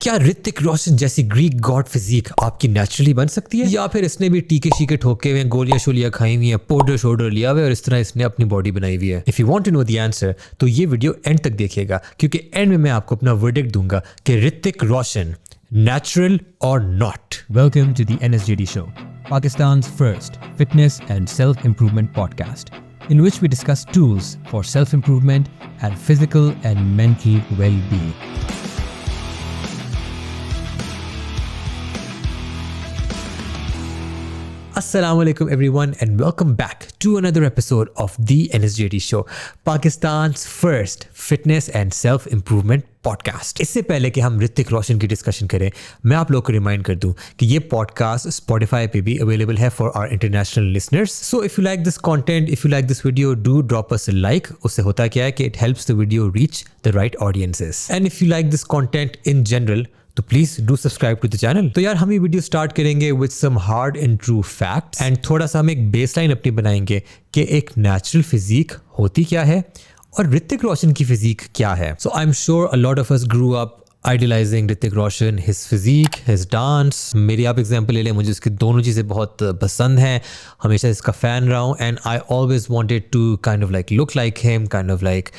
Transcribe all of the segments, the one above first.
क्या ऋतिक रोशन जैसी Greek God physique आपकी नेचुरली बन सकती है, या फिर इसने भी टीके शीके ठोके हुए, गोलियां शोलियां खाई हुई हैं, पाउडर शोल्डर लिया हुआ है और इस तरह इसने अपनी बॉडी बनाई हुई है? If you want to know the answer तो ये वीडियो एंड तक देखिएगा, क्योंकि एंड में मैं आपको अपना वर्डिक्ट दूंगा कि ऋतिक रोशन नेचुरल और not. Welcome to the NSJD Show, Pakistan's first fitness and self-improvement podcast, in which we discuss tools for self-improvement and physical and mental well-being. Assalamu alaikum everyone and welcome back to another episode of the NSJD Show, Pakistan's first fitness and self-improvement podcast. इससे पहले कि हम ऋतिक रोशन की discussion करें, मैं आप लोग को रिमाइंड कर दूं कि ये पॉडकास्ट स्पॉटिफाई पे भी अवेलेबल है for our international listeners. So if you like this content, if you like this video, do drop us a like. उससे होता क्या है कि it helps the video reach the right audiences, and if you like this content in general तो please do subscribe to the channel. तो यार हम ये वीडियो स्टार्ट करेंगे with some hard and true facts, and थोड़ा सा हम एक बेसलाइन अपनी बनाएंगे कि एक नेचुरल फिजिक होती क्या है और ऋतिक रोशन की फिजिक क्या है। So I am sure a lot of us grew up idealising Hrithik Roshan, his physique, his dance. मेरी आप एग्जांपल ले लें, मुझे उसकी दोनों चीज़ें बहुत पसंद हैं, हमेशा इसका फ़ैन रहा हूँ, and I always wanted to kind of like look like him, kind of like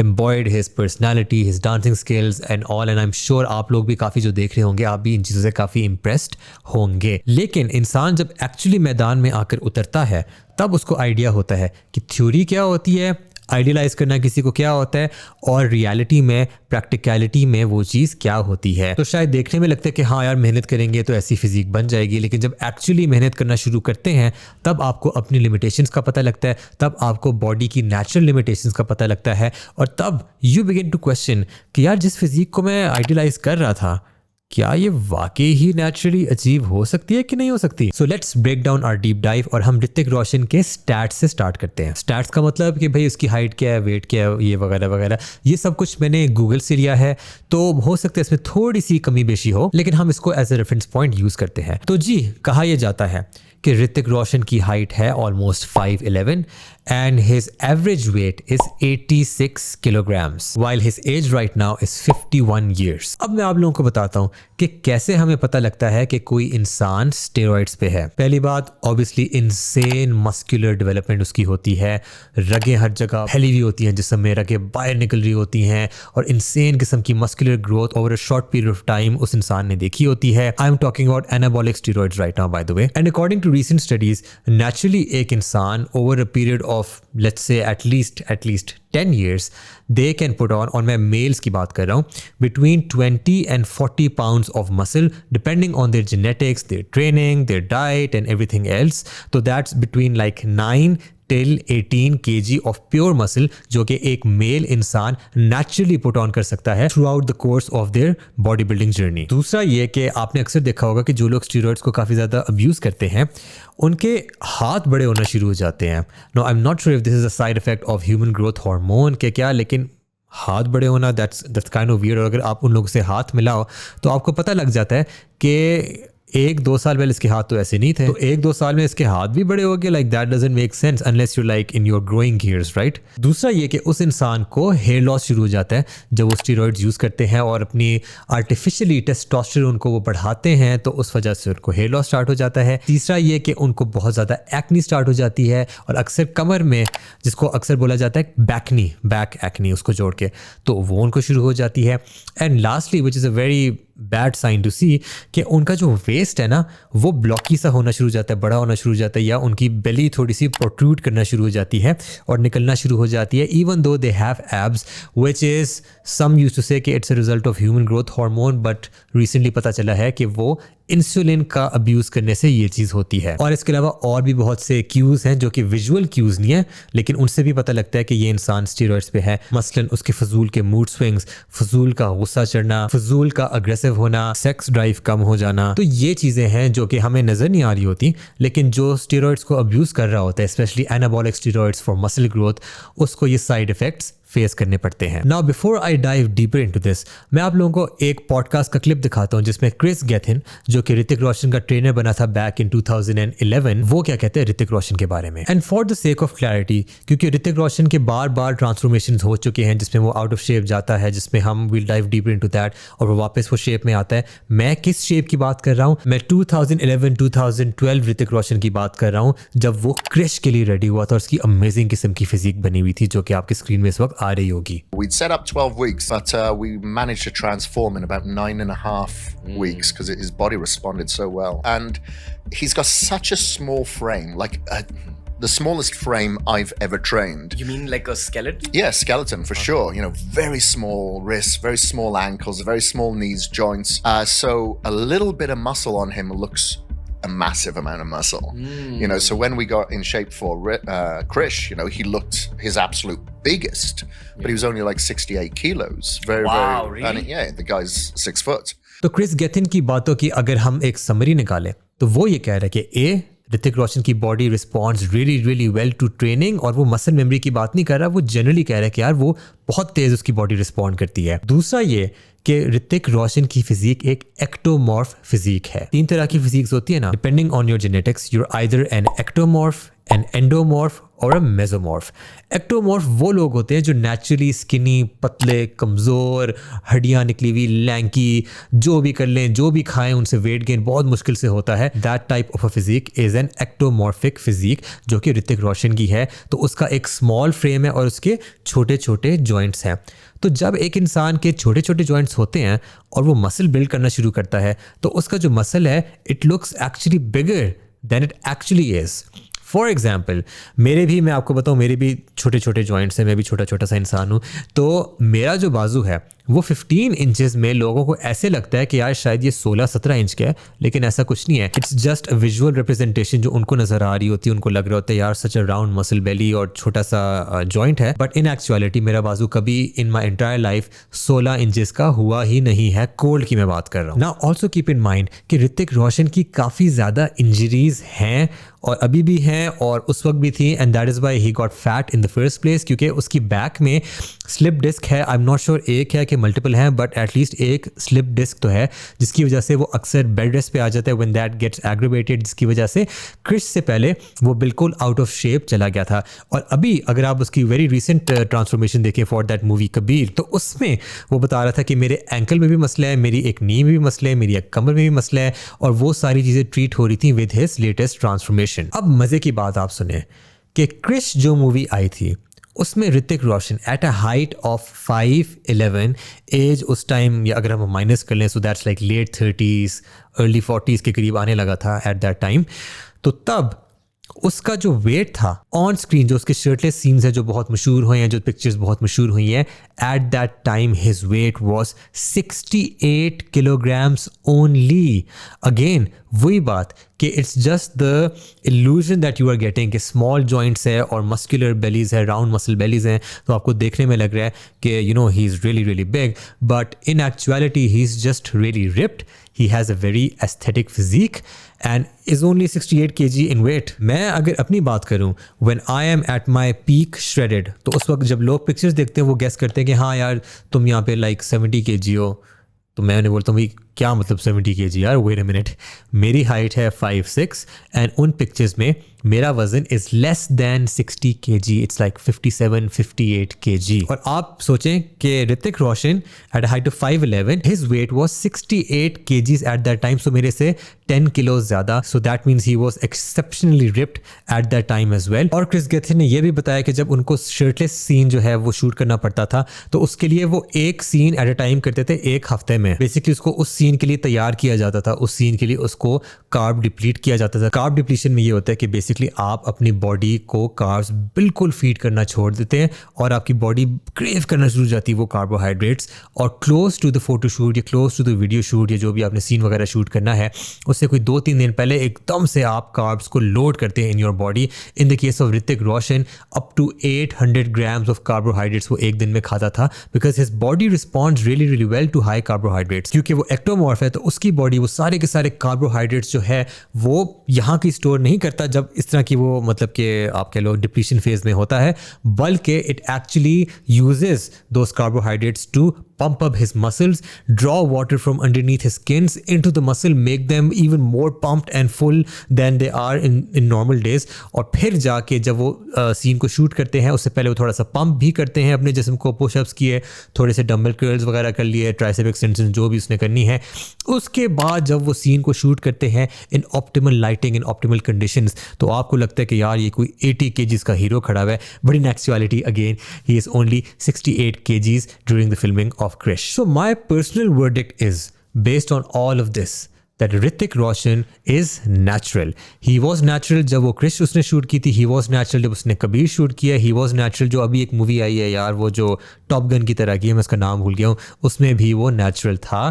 embodied his personality, his dancing skills and all, and I'm sure आप लोग भी काफ़ी जो देख रहे होंगे, आप भी इन चीज़ों से काफ़ी impressed होंगे। लेकिन इंसान जब एक्चुअली मैदान में आकर उतरता है तब उसको आइडिया होता है कि थ्योरी क्या होती है, आइडियलाइज करना किसी को क्या होता है, और रियलिटी में, प्रैक्टिकलिटी में वो चीज़ क्या होती है। तो शायद देखने में लगता है कि हाँ यार मेहनत करेंगे तो ऐसी फिजिक बन जाएगी, लेकिन जब एक्चुअली मेहनत करना शुरू करते हैं तब आपको अपनी लिमिटेशंस का पता लगता है, तब आपको बॉडी की नेचुरल लिमिटेशंस का पता लगता है, और तब यू बिगिन टू क्वेश्चन कि यार जिस फिजिक को मैं आइडियलाइज कर रहा था, क्या ये वाकई ही नेचुरली अचीव हो सकती है कि नहीं हो सकती। So let's break down our deep dive, और हम ऋतिक रोशन के स्टैट्स से स्टार्ट करते हैं। स्टैट्स का मतलब कि भाई उसकी हाइट क्या है, वेट क्या है, ये वगैरह वगैरह, ये सब कुछ मैंने गूगल से लिया है, तो हो सकता है इसमें थोड़ी सी कमी बेशी हो, लेकिन हम इसको as a reference point use करते हैं। तो जी, कहा यह जाता है कि ऋतिक रोशन की हाइट है almost 5'11" and his average weight is 86 kilograms while his age right now is 51 years। अब मैं आप लोगों को बताता हूँ कि कैसे हमें पता लगता है कि कोई इंसान स्टेरॉइड्स पे है। पहली बात, ऑब्वियसली इनसेन मस्कुलर डेवलपमेंट उसकी होती है, रगें हर जगह फैली हुई होती हैं, जिसम में रगें बाहर निकल रही होती हैं, और इनसेन किस्म की muscular growth over a short period of time उस इंसान ने देखी होती है। I am talking about anabolic steroids right now by the way, and according to recent studies, naturally एक इंसान over a period of let's say at least 10 years they can put on, और मैं मेल्स की बात कर रहा हूँ, between 20 and 40 pounds of muscle depending on their genetics, their training, their diet and everything else। So that's between like 9 till 18 kg of pure muscle जो कि एक मेल इंसान नेचुरली पुट ऑन कर सकता है through out the course of their body building journey. दूसरा ये कि आपने अक्सर देखा होगा कि जो लोग स्टीरॉइड्स को काफ़ी ज़्यादा अब्यूज़ करते हैं उनके हाथ बड़े होना शुरू हो जाते हैं। No, I am not sure if this is a side effect of human growth hormone के क्या, लेकिन हाथ बड़े होना दैट्स काइंड ऑफ वियर्ड। और अगर आप उन लोगों से हाथ मिलाओ तो आपको पता लग जाता है कि 1-2 साल पहले इसके हाथ तो ऐसे नहीं थे, तो 1-2 साल में इसके हाथ भी बड़े हो गए। Like that doesn't make sense unless you like in your growing years, right. दूसरा ये कि उस इंसान को हेयर लॉस शुरू हो जाता है जब वो स्टेरॉइड्स यूज़ करते हैं और अपनी आर्टिफिशियली टेस्टोस्टेरोन को वो बढ़ाते हैं, तो उस वजह से उनको हेयर लॉस स्टार्ट हो जाता है। तीसरा ये कि उनको बहुत ज़्यादा एक्नी स्टार्ट हो जाती है, और अक्सर कमर में, जिसको अक्सर बोला जाता है बैक एक्नी, उसको जोड़ के, तो वो उनको शुरू हो जाती है। And lastly which is a very bad sign to see कि उनका जो वेस्ट है ना वो ब्लॉकी सा होना शुरू हो जाता है, बड़ा होना शुरू हो जाता है, या उनकी बेली थोड़ी सी प्रोट्रूड करना शुरू हो जाती है और निकलना शुरू हो जाती है, even though they have abs, which is some used to say कि it's a result of human growth hormone, but recently पता चला है कि वो इंसुलिन का अब्यूज़ करने से ये चीज़ होती है। और इसके अलावा और भी बहुत से क्यूज़ हैं जो कि विजुअल क्यूज़ नहीं है, लेकिन उनसे भी पता लगता है कि ये इंसान स्टेरॉइड्स पे है। मसलन उसके फजूल के मूड स्विंग्स, फजूल का गुस्सा चढ़ना, फजूल का अग्रेसिव होना, सेक्स ड्राइव कम हो जाना, तो ये चीज़ें हैं जो कि हमें नज़र नहीं आ रही होती, लेकिन जो स्टेरॉइड्स को अब्यूज़ कर रहा होता है, specially anabolic steroids for muscle growth, उसको ये साइड इफ़ेक्ट्स फेस करने पड़ते हैं। Now before I dive deeper into this, मैं आप लोगों को एक पॉडकास्ट का क्लिप दिखाता हूं जिसमें क्रिस गेथिन, जो कि ऋतिक रोशन का ट्रेनर बना था बैक इन 2011, वो क्या कहते हैं ऋतिक रोशन के बारे में। And for the sake of clarity, क्योंकि ऋतिक रोशन के बार बार ट्रांसफॉर्मेशन हो चुके हैं जिसमें वो आउट ऑफ शेप जाता है, जिसमें हम will dive deeper into that, और वो वापस वो शेप में आता है। मैं किस शेप की बात कर रहा हूँ? मैं 2011-2012 ऋतिक रोशन की बात कर रहा हूँ, जब वो क्रिश के लिए रेडी हुआ था और उसकी अमेजिंग किस्म की फिजिक बनी हुई थी, जो कि आपकी स्क्रीन में इस वक्त आ रही होगी। We'd set up 12 weeks, but we managed to transform in about 9.5 weeks because his body responded so well. And he's got such a small frame, like the smallest frame I've ever trained. You mean like a skeleton? Yeah, skeleton for sure. You know, very small wrists, very small ankles, very small knees, joints. So a little bit of muscle on him looks a massive amount of muscle. You know, so when we got in shape for Krish, you know, he looked his absolute biggest, but he was only like 68 kilos. Very, Wow, very, really? and yeah, the guy's 6 foot. तो Chris गेथिन की बातों की अगर हम एक summary निकालें तो वो ये कह रहा है कि ऋतिक रोशन की body responds really well to training, और वो मसल मेमोरी की बात नहीं कर रहा, वो जनरली कह रहा है कि यार वो बहुत तेज उसकी बॉडी रिस्पॉन्ड करती है। दूसरा ये कि ऋतिक रोशन की फिजिक एक एक्टोमॉर्फ फिजिक है। 3 तरह की फिजिक्स होती है ना, depending on your genetics, you're either an ectomorph, an endomorph और अ मेसोमॉर्फ। एक्टोमॉर्फ वो लोग होते हैं जो नेचुरली स्किनी, पतले, कमज़ोर, हड्डियाँ निकली हुई, लैंकी, जो भी कर लें, जो भी खाएं, उनसे वेट गेन बहुत मुश्किल से होता है। That type of a physique is an ectomorphic physique, जो कि ऋतिक रोशन की है। तो उसका एक स्मॉल फ्रेम है और उसके छोटे छोटे जॉइंट्स हैं। तो जब एक इंसान के छोटे छोटे जॉइंट्स होते हैं और वो मसल बिल्ड करना शुरू करता है, तो उसका जो मसल है it looks actually bigger than it actually is. For example, मैं आपको बताऊँ, मेरे भी छोटे छोटे जॉइंट्स हैं, मैं भी छोटा छोटा सा इंसान हूँ। तो मेरा जो बाजू है वो 15 इंचेस में लोगों को ऐसे लगता है कि यार शायद ये 16-17 इंच का है, लेकिन ऐसा कुछ नहीं है। It's just a visual representation जो उनको नज़र आ रही होती है, उनको लग रहा होता है यार सच अ राउंड मसल बेली और छोटा सा जॉइंट है, बट इन एक्चुअलिटी मेरा बाजू कभी इन माई एंटायर लाइफ 16 इंचेस का हुआ ही नहीं है। कोल्ड की मैं बात कर रहा हूँ। Now also keep in mind कि ऋतिक रोशन की काफ़ी ज़्यादा इंजरीज हैं और अभी भी हैं और उस वक्त भी थी, and that is why he got fat in the first place, क्योंकि उसकी बैक में स्लिप डिस्क है। आई एम नॉट श्योर एक है कि मल्टीपल हैं, बट एटलीस्ट एक स्लिप डिस्क तो है, जिसकी वजह से वो अक्सर बेड रेस्ट पे आ जाता है व्हेन दैट गेट्स एग्रीवेटेड, जिसकी वजह से क्रिश से पहले वो बिल्कुल आउट ऑफ शेप चला गया था। और अभी अगर आप उसकी वेरी रिसेंट ट्रांसफॉर्मेशन देखें फॉर दैट मूवी कबीर, तो उसमें वो बता रहा था कि मेरे एंकल में भी मसला है, मेरी एक नी में भी मसला है, मेरी एक कमर में भी मसला है, और वो सारी चीज़ें ट्रीट हो रही थी विद हिज लेटेस्ट ट्रांसफॉर्मेशन। अब मज़े की बात आप सुने कि क्रिश जो मूवी आई थी उसमें Hrithik Roshan at a height of 5'11", as उस टाइम, या अगर हम माइनस कर लें so that's like late 30s early 40s के करीब आने लगा था एट दैट टाइम। तो तब उसका जो वेट था ऑन स्क्रीन, जो उसके शर्टलेस सीन्स हैं जो बहुत मशहूर हुए हैं, जो पिक्चर्स बहुत मशहूर हुई हैं, at that time his weight was 68 kilograms only. Again वही बात कि it's just the illusion that you are getting कि स्मॉल जॉइंट्स है और मस्कुलर बेलीज है, राउंड मसल बेलीज हैं, तो आपको देखने में लग रहा है कि you know he is really big, but in actuality he is just really ripped. He has a very aesthetic physique and is only 68 kg in weight. मैं अगर अपनी बात करूं, when I am at my peak shredded, तो उस वक्त जब लोग पिक्चर्स देखते हैं वो गेस करते हैं कि हाँ यार तुम यहाँ पे like 70 kg हो, तो मैं उन्हें बोलता हूँ भाई क्या मतलब 70 kg यार, वेट अ मिनट, मेरी हाइट है 5'6" एंड उन पिक्चर्स में मेरा वजन is less than 60 kg, it's like 57-58 kg। और आप सोचें कि Hrithik Roshan at height of 5'11", his weight was 68 kgs at that time, so मेरे से 10 किलोज ज़्यादा, so that means he was exceptionally ripped at that time as well. और Chris Gethin ने यह भी बताया कि जब उनको शर्टलेस सीन जो है वो शूट करना पड़ता था, तो उसके लिए वो एक सीन एट अ टाइम करते थे, एक हफ्ते में। बेसिकली उसको उस सीन के लिए तैयार किया जाता था, उस सीन के लिए उसको कार्ब डिप्लीट किया जाता था। कार्ब डिप्लीशन में ये होता है कि बेसिकली आप अपनी बॉडी को कार्ब्स बिल्कुल फीड करना छोड़ देते हैं और आपकी बॉडी क्रेव करना शुरू हो जाती है वो कार्बोहाइड्रेट्स, और close to the photo shoot या close to the video shoot या जो भी आपने सीन वगैरह शूट करना है, उससे कोई 2-3 दिन पहले एकदम से आप कार्ब्स को लोड करते हैं in your body. In the case of Hrithik Roshan up to 800 grams of carbohydrates वो एक दिन में खाता था, because his body responds really well to high carbohydrates. क्योंकि वो एक्टोमॉर्फ है तो उसकी बॉडी वो सारे के सारे कार्बोहाइड्रेट्स जो है वो यहाँ की स्टोर नहीं करता जब इस तरह की वो मतलब कि आप कह लो डिप्लीशन फेज में होता है, बल्कि it actually uses those carbohydrates to pump up his muscles, draw water from underneath his skins into the muscle, make them even more pumped and full than they are in normal days. और फिर जाके जब वो scene को shoot करते हैं उससे पहले वो थोड़ा सा पंप भी करते हैं अपने जिस्म को, पुशअप्स किए, थोड़े से डंबल कर्ल्स वगैरह कर लिए, ट्राइसेप एक्सटेंशन जो भी उसने करनी है. उसके बाद जब वो सीन को शूट करते हैं इन ऑप्टिमल लाइटिंग, इन ऑप्टिमल कंडीशंस, तो आपको लगता है कि यार ये कोई 80 kgs का हीरो खड़ा हुआ है, but in actuality again he is only 68 kgs during the filming of Krish. So my personal verdict is, based on all of this, that Hrithik Roshan is natural. He was natural जब वो Krish उसने shoot की थी, he was natural जब उसने Kabir shoot किया, he was natural जो अभी एक मूवी आई है यार वो जो टॉप गन की तरह की है, मैं उसका नाम भूल गया हूँ, उसमें भी वो natural था.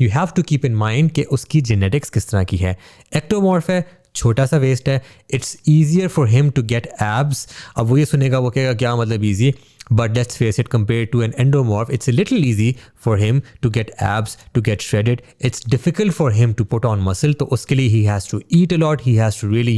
You have to keep in mind कि उसकी genetics किस तरह की है. एक्टोमॉर्फ है, छोटा सा वेस्ट है, it's easier for him to get abs. अब वो ये सुनेगा वो कहेगा क्या मतलब easy, but let's face it, compared to an endomorph, it's a little easy for him to get abs, to get shredded. It's difficult for him to put on muscle, तो उसके लिए he has to eat a lot, he has to really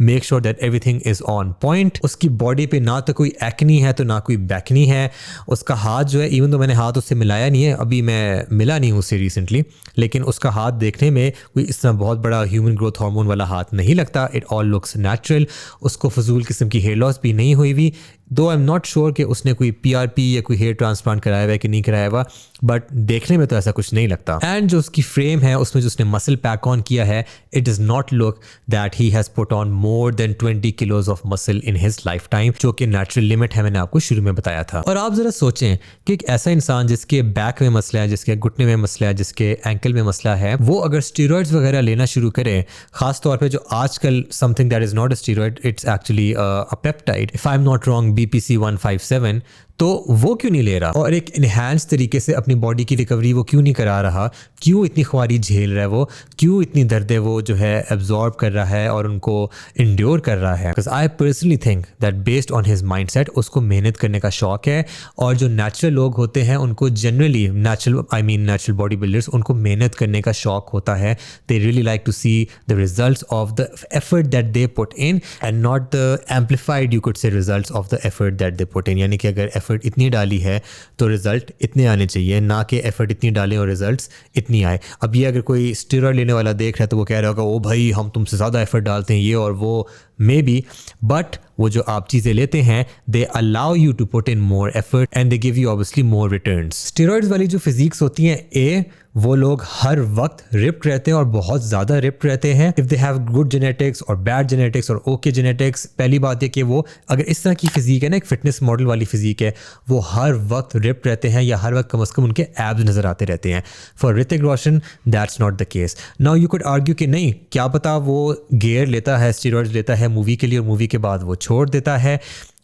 make sure that everything is on point. उसकी body पे ना तो कोई acne है तो ना कोई बैकनी है. उसका हाथ जो है, इवन तो मैंने हाथ उससे मिलाया नहीं है, अभी मैं मिला नहीं हूँ उससे रिसेंटली, लेकिन उसका हाथ देखने में कोई इस तरह बहुत बड़ा ह्यूमन ग्रोथ हार्मोन वाला हाथ नहीं लगता. It all looks natural. उसको फजूल किस्म की हेयर लॉस भी नहीं हुई हुई, दो आई एम नॉट श्योर कि उसने कोई PRP या कोई हेयर ट्रांसप्लांट कराया हुआ है कि नहीं कराया हुआ, बट देखने में तो ऐसा कुछ नहीं लगता. एंड जो उसकी फ्रेम है उसमें जो उसने मसल पैक ऑन किया है, it does not look that he has put on more than 20 kilos of muscle in his life time, जो कि नेचुरल लिमिट है, मैंने आपको शुरू में बताया था. और आप ज़रा सोचें कि एक ऐसा इंसान जिसके बैक में मसला है, जिसके घुटने में मसला है, जिसके एंकल में मसला है, वो अगर स्टीरॉइड्स वगैरह लेना शुरू करे, खास तौर पर जो आजकल something that is not a steroid, it's actually a peptide, if I am not wrong BPC 157, तो वो क्यों नहीं ले रहा और एक इनहैंस तरीके से अपनी बॉडी की रिकवरी वो क्यों नहीं करा रहा, क्यों इतनी ख्वारी झेल रहा है वो, क्यों इतनी दर्दें वो जो है एब्जॉर्ब कर रहा है और उनको इंड्योर कर रहा है. Because I personally think that based on his mindset उसको मेहनत करने का शौक है, और जो नेचुरल लोग होते हैं उनको जनरली नेचुरल बॉडी बिल्डर्स, उनको मेहनत करने का शौक होता है. They really like to see the results of the effort that they put in and not the amplified you could say results of the effort that they put in. यानी कि अगर एफर्ट इतनी डाली है तो रिजल्ट इतने आने चाहिए, ना कि एफर्ट इतनी डालें और रिजल्ट्स इतनी आए. अब ये अगर कोई स्टेरॉइड लेने वाला देख रहा है तो वो कह रहा होगा ओ भाई हम तुमसे ज़्यादा एफर्ट डालते हैं ये और वो, मे बी, बट वो जो आप चीज़ें लेते हैं they allow you to put in more effort and they give you obviously more returns. Steroids वाली जो फिजिक्स होती हैं, वो लोग हर वक्त रिप्ड रहते हैं और बहुत ज़्यादा रिप्ड रहते हैं. If they have good genetics और बैड जेनेटिक्स और ओके जेनेटिक्स, पहली बात है कि वो अगर इस तरह की फिजिक है ना, एक फिटनेस मॉडल वाली फिजिक है, वो हर वक्त रिप्ड रहते हैं या हर वक्त कम से कम उनके एब्स नज़र आते रहते हैं. For Hrithik Roshan that's not the case. Now you could argue कि नहीं, क्या पता वो गेयर लेता है, स्टीरॉइड्स लेता है मूवी के लिए और मूवी के बाद वो छोड़ देता है,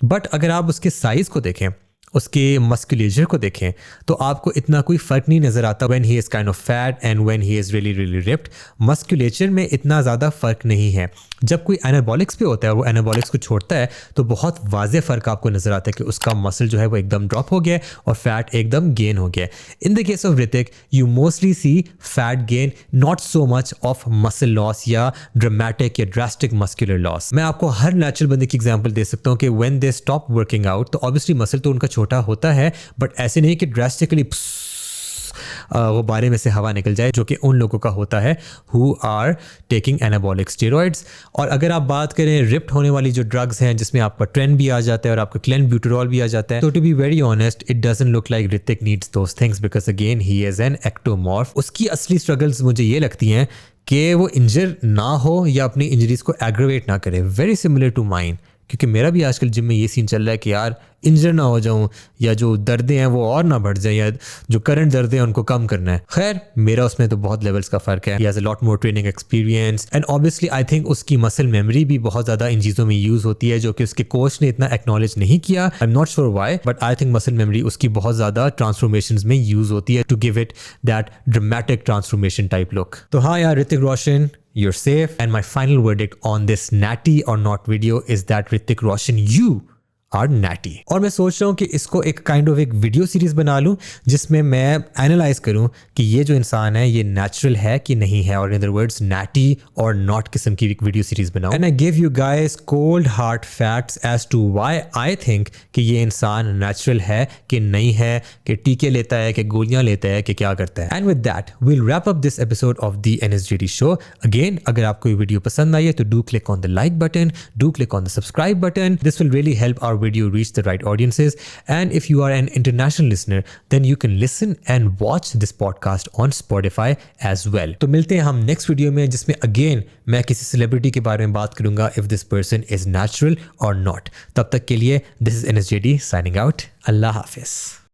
बट अगर आप उसके साइज़ को देखें, उसके मस्कुलेचर को देखें, तो आपको इतना कोई फ़र्क नहीं नज़र आता when he is kind of fat and when he is really ripped. Musculature में इतना ज़्यादा फ़र्क नहीं है. जब कोई एनाबॉलिक्स पे होता है और वो एनाबॉलिक्स को छोड़ता है तो बहुत वाज़े फ़र्क आपको नज़र आता है कि उसका मसल जो है वो एकदम ड्रॉप हो गया और फैट एकदम गेन हो गया. In the case of Hrithik you mostly see fat gain, not so much of muscle loss या ड्रामेटिक या ड्रास्टिक मस्कुलर लॉस. मैं आपको हर नेचुरल बंदे की एग्जाम्पल दे सकता हूँ कि when they stop working out तो ऑब्वियसली मसल तो उनका छोटा होता है, बट ऐसे नहीं कि ड्रास्टिकली वो बारे में से हवा निकल जाए, जो कि उन लोगों का होता है who are taking anabolic steroids. और अगर आप बात करें रिप्ड होने वाली जो ड्रग्स हैं जिसमें आपका ट्रेंड भी आ जाता है और आपका क्लेनब्यूटेरॉल भी आ जाता है, तो to be very honest it doesn't look like Hrithik needs those things because again he is an ectomorph. उसकी असली स्ट्रगल्स मुझे ये लगती हैं कि वो इंजर ना हो या अपनी इंजरीज को एग्रेवेट ना करे. वेरी सिमिलर टू माइन, क्योंकि मेरा भी आजकल जिम में ये सीन चल रहा है कि यार इंजर ना हो जाऊं या जो दर्दें हैं वो और ना बढ़ जाए या जो करंट दर्दें हैं उनको कम करना है. खैर मेरा उसमें तो बहुत लेवल्स का फ़र्क है. He has a lot more training experience and obviously I think उसकी मसल मेमोरी भी बहुत ज़्यादा इन चीज़ों में यूज़ होती है, जो कि उसके कोच ने इतना एक्नॉलेज नहीं किया. I am not sure why, but I think muscle memory उसकी बहुत ज़्यादा ट्रांसफॉर्मेशंस में यूज़ होती है to give it that dramatic transformation type look. तो हाँ यार, Hrithik Roshan, you're safe. And my final verdict on this natty or not video is that Hrithik Roshan, you are natty. और मैं सोच रहा हूँ कि इसको एक काइंड ऑफ एक वीडियो सीरीज बना लूँ जिसमें मैं एनालाइज करूँ कि ये जो इंसान है ये नेचुरल है कि नहीं है, और इन अदर वर्ड्स नैटी और नॉट किस्म की एक वीडियो सीरीज बनाऊँ. And I give you guys cold hard facts as to why I think कि ये इंसान नेचुरल है कि नहीं है, कि टीके लेता है, कि गोलियां लेता है, कि क्या करता है. And with that we'll wrap up this episode of the NSJD show. अगेन, अगर आपको ये वीडियो पसंद आई है तो do click on the like button, do click on the subscribe button. This will really help our video reach the right audiences. And if you are an international listener, then you can listen and watch this podcast on Spotify as well. तो मिलते हैं हम next video में जिसमें again मैं किसी celebrity के बारे में बात करूंगा if this person is natural or not. तब तक के लिए this is NSJD signing out. Allah Hafiz.